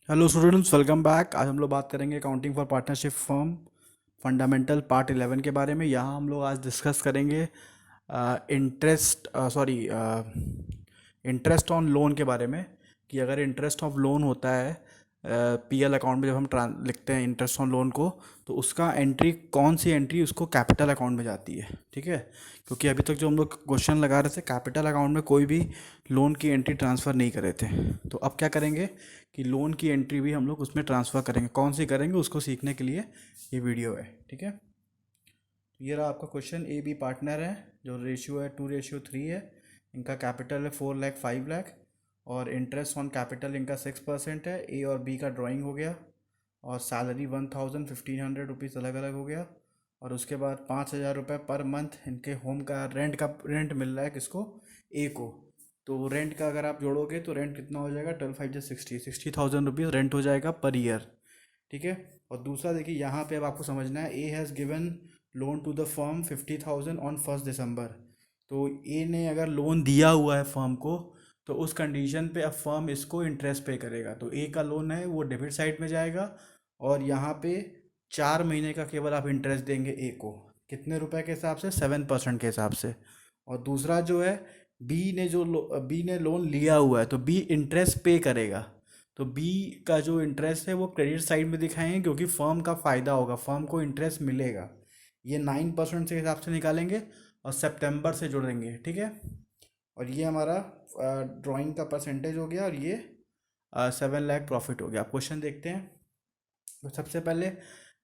Hello students, welcome back. आज हम लोग बात करेंगे accounting for partnership firm fundamental part 11 के बारे में। यहाँ हम लोग आज डिस्कस करेंगे इंटरेस्ट ऑन लोन के बारे में, कि अगर इंटरेस्ट ऑफ लोन होता है पीएल अकाउंट में, जब हम लिखते हैं इंटरेस्ट ऑन लोन को, तो उसका एंट्री, कौन सी एंट्री उसको कैपिटल अकाउंट में जाती है। ठीक है, क्योंकि अभी तक जो हम लोग क्वेश्चन लगा रहे थे, कैपिटल अकाउंट में कोई भी लोन की एंट्री ट्रांसफ़र नहीं करे थे। तो अब क्या करेंगे कि लोन की एंट्री भी हम लोग उसमें ट्रांसफ़र करेंगे। कौन सी करेंगे उसको सीखने के लिए ये वीडियो है। ठीक है, ये रहा आपका क्वेश्चन। ए बी पार्टनर है, जो रेशियो है 2:3 है। इनका कैपिटल है 4 लाख 5 लाख, और इंटरेस्ट ऑन कैपिटल इनका 6% है। ए और बी का ड्राइंग हो गया, और सैलरी 1,000 1,500 रुपीज़ अलग अलग हो गया। और उसके बाद 5,000 रुपये पर मंथ इनके होम का रेंट मिल रहा है किसको, ए को। तो रेंट का अगर आप जोड़ोगे तो रेंट कितना हो जाएगा, 12 5 60 60,000 रुपीज़ रेंट हो जाएगा पर ईयर। ठीक है, और दूसरा देखिए, यहाँ पे अब आपको समझना है, A has given loan to the firm 50,000 on 1 December. तो ए ने अगर लोन दिया हुआ है फर्म को, तो उस कंडीशन पे अब फर्म इसको इंटरेस्ट पे करेगा। तो ए का लोन है वो डेबिट साइड में जाएगा, और यहाँ पे 4 महीने का केवल आप इंटरेस्ट देंगे ए को। कितने रुपए के हिसाब से, 7% के हिसाब से। और दूसरा जो है, बी ने लोन लिया हुआ है, तो बी इंटरेस्ट पे करेगा। तो बी का जो इंटरेस्ट है वो क्रेडिट साइड में दिखाएंगे, क्योंकि फर्म का फ़ायदा होगा, फर्म को इंटरेस्ट मिलेगा। ये 9% के हिसाब से निकालेंगे और सितंबर से जोड़ेंगे। ठीक है, और ये हमारा ड्राइंग का परसेंटेज हो गया, और ये 7 लाख प्रॉफिट हो गया। आप क्वेश्चन देखते हैं। तो सबसे पहले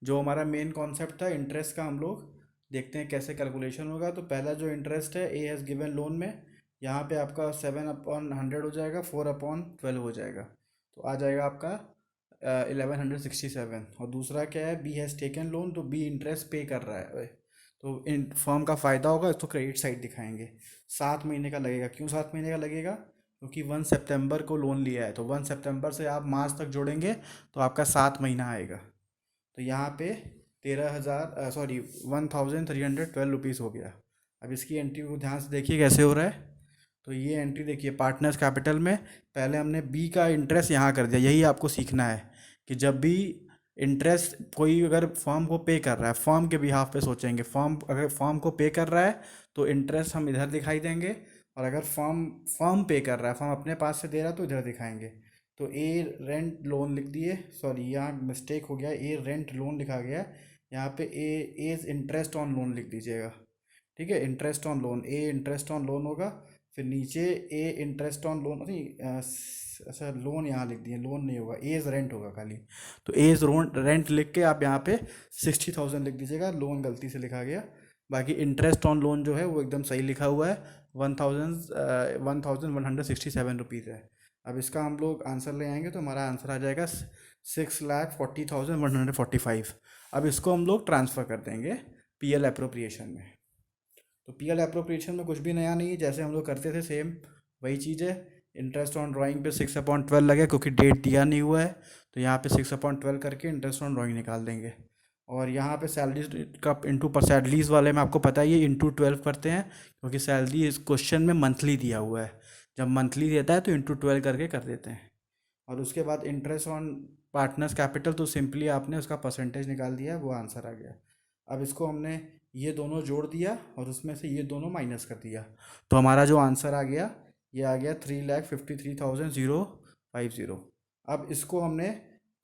जो हमारा मेन कॉन्सेप्ट था इंटरेस्ट का, हम लोग देखते हैं कैसे कैलकुलेशन होगा। तो पहला जो इंटरेस्ट है, ए हैज़ गिवन लोन में, यहाँ पे आपका 7/100 हो जाएगा, 4/12 हो जाएगा। तो आ जाएगा आपका 1167। और दूसरा क्या है, बी हैज़ टेकन लोन, तो बी इंटरेस्ट पे कर रहा है। तो इन फर्म का फ़ायदा होगा, इसको क्रेडिट साइड दिखाएंगे। 7 महीने का लगेगा। क्यों 7 महीने का लगेगा, क्योंकि 1 सितंबर को लोन लिया है, तो 1 सितंबर से आप मार्च तक जोड़ेंगे तो आपका 7 महीना आएगा। तो यहाँ पे 1,312 रुपीज़ हो गया। अब इसकी एंट्री को ध्यान से देखिए कैसे हो रहा है। तो ये एंट्री देखिए, पार्टनर्स कैपिटल में पहले हमने बी का इंटरेस्ट यहाँ कर दिया। यही आपको सीखना है कि जब भी इंटरेस्ट कोई अगर फर्म को पे कर रहा है, फर्म के बिहाफ पे सोचेंगे। फर्म अगर फर्म को पे कर रहा है तो इंटरेस्ट हम इधर दिखाई देंगे, और अगर फर्म फर्म पे कर रहा है, फर्म अपने पास से दे रहा है, तो इधर दिखाएंगे। तो ए रेंट लोन लिख दिए, सॉरी यहाँ मिस्टेक हो गया, ए रेंट लोन लिखा गया है। यहाँ पे ए एज इंटरेस्ट ऑन लोन लिख दीजिएगा। ठीक है, interest on loan, A interest on loan होगा। फिर नीचे ए इंटरेस्ट ऑन लोन नहीं, अच्छा लोन यहाँ लिख दिए, लोन नहीं होगा, एज रेंट होगा खाली। तो एज रेंट लिख के आप यहाँ पे 60,000 लिख दीजिएगा, लोन गलती से लिखा गया। बाकी इंटरेस्ट ऑन लोन जो है वो एकदम सही लिखा हुआ है, 1,167 रुपीज़ है। अब इसका हम लोग आंसर ले आएंगे, तो हमारा आंसर आ जाएगा 6,40,145। अब इसको हम लोग ट्रांसफ़र कर देंगे पीएल अप्रोप्रिएशन में। तो पीएल अप्रोप्रिएशन में कुछ भी नया नहीं है, जैसे हम लोग करते थे सेम वही चीज़ है। इंटरेस्ट ऑन ड्राइंग पे 6/12 लगे, क्योंकि डेट दिया नहीं हुआ है। तो यहाँ पे 6/12 करके इंटरेस्ट ऑन ड्राइंग निकाल देंगे। और यहाँ पे सैलरी का इंटू पर सैलरीज वाले में आपको पता ही है, इंटू 12 करते हैं, क्योंकि सैलरी इस क्वेश्चन में मंथली दिया हुआ है। जब मंथली देता है तो इंटू 12 करके कर देते हैं। और उसके बाद इंटरेस्ट ऑन पार्टनर्स कैपिटल, तो सिंपली आपने उसका परसेंटेज निकाल दिया, वो आंसर आ गया। अब इसको हमने ये दोनों जोड़ दिया, और उसमें से ये दोनों माइनस कर दिया। तो हमारा जो आंसर आ गया, ये आ गया 3,53,050। अब इसको हमने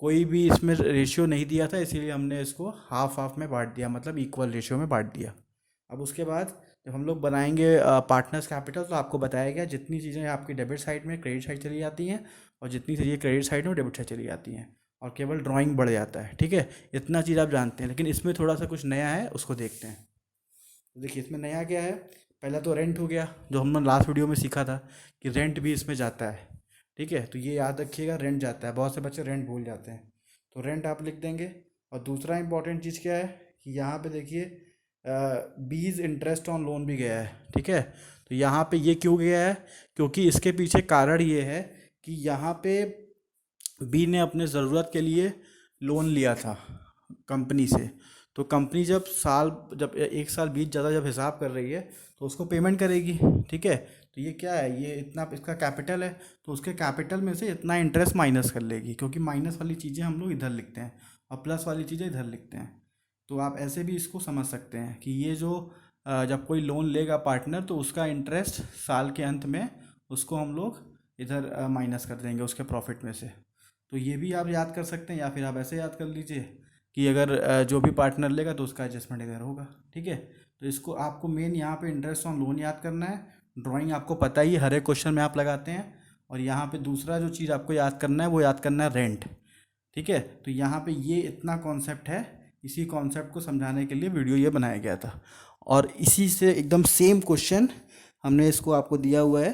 कोई भी इसमें रेशियो नहीं दिया था, इसीलिए हमने इसको हाफ हाफ में बांट दिया, मतलब इक्वल रेशियो में बांट दिया। अब उसके बाद जब हम लोग बनाएंगे पार्टनर्स कैपिटल, तो आपको बताया गया जितनी चीज़ें आपकी डेबिट साइड में क्रेडिट साइड चली जाती हैं, और जितनी चीज़ें क्रेडिट साइड में डेबिट साइड चली जाती हैं, और केवल ड्राइंग बढ़ जाता है। ठीक है, इतना चीज़ आप जानते हैं, लेकिन इसमें थोड़ा सा कुछ नया है, उसको देखते हैं। तो देखिए इसमें नया क्या है। पहला तो रेंट हो गया, जो हमने लास्ट वीडियो में सीखा था कि रेंट भी इसमें जाता है। ठीक है, तो ये याद रखिएगा, रेंट जाता है। बहुत से बच्चे रेंट भूल जाते हैं, तो रेंट आप लिख देंगे। और दूसरा इंपॉर्टेंट चीज़ क्या है कि यहाँ पे देखिए, बीज इंटरेस्ट ऑन लोन भी गया है। ठीक है, तो यहाँ पे ये क्यों गया है, क्योंकि इसके पीछे कारण ये है कि यहाँ पे बी ने अपने ज़रूरत के लिए लोन लिया था कंपनी से। तो कंपनी जब एक साल बीत जाता, जब हिसाब कर रही है तो उसको पेमेंट करेगी, ठीक है। तो ये क्या है, ये इतना इसका कैपिटल है, तो उसके कैपिटल में से इतना इंटरेस्ट माइनस कर लेगी, क्योंकि माइनस वाली चीज़ें हम लोग इधर लिखते हैं और प्लस वाली चीज़ें इधर लिखते हैं। तो आप ऐसे भी इसको समझ सकते हैं कि ये जो जब कोई लोन लेगा पार्टनर, तो उसका इंटरेस्ट साल के अंत में उसको हम लोग इधर माइनस कर देंगे उसके प्रॉफिट में से। तो ये भी आप याद कर सकते हैं, या फिर आप ऐसे याद कर लीजिए कि अगर जो भी पार्टनर लेगा तो उसका एडजस्टमेंट इधर होगा, ठीक है। तो इसको आपको मेन यहाँ पे इंटरेस्ट ऑन लोन याद करना है। ड्राइंग आपको पता ही है, हर एक क्वेश्चन में आप लगाते हैं। और यहाँ पे दूसरा जो चीज़ आपको याद करना है वो याद करना है रेंट, ठीक है। तो यहाँ पे ये इतना कॉन्सेप्ट है, इसी कॉन्सेप्ट को समझाने के लिए वीडियो ये बनाया गया था। और इसी से एकदम सेम क्वेश्चन हमने इसको आपको दिया हुआ है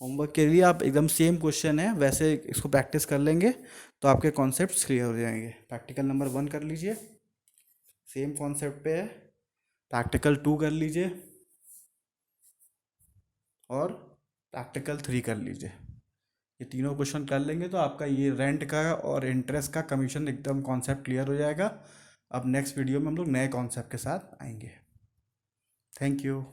होमवर्क के लिए। आप एकदम सेम क्वेश्चन है वैसे इसको प्रैक्टिस कर लेंगे तो आपके कॉन्सेप्ट्स क्लियर हो जाएंगे। प्रैक्टिकल नंबर 1 कर लीजिए, सेम कॉन्सेप्ट पे है। प्रैक्टिकल 2 कर लीजिए और प्रैक्टिकल 3 कर लीजिए। ये तीनों क्वेश्चन कर लेंगे तो आपका ये रेंट का और इंटरेस्ट का कमीशन एकदम कॉन्सेप्ट क्लियर हो जाएगा। अब नेक्स्ट वीडियो में हम लोग नए कॉन्सेप्ट के साथ आएंगे। Thank you.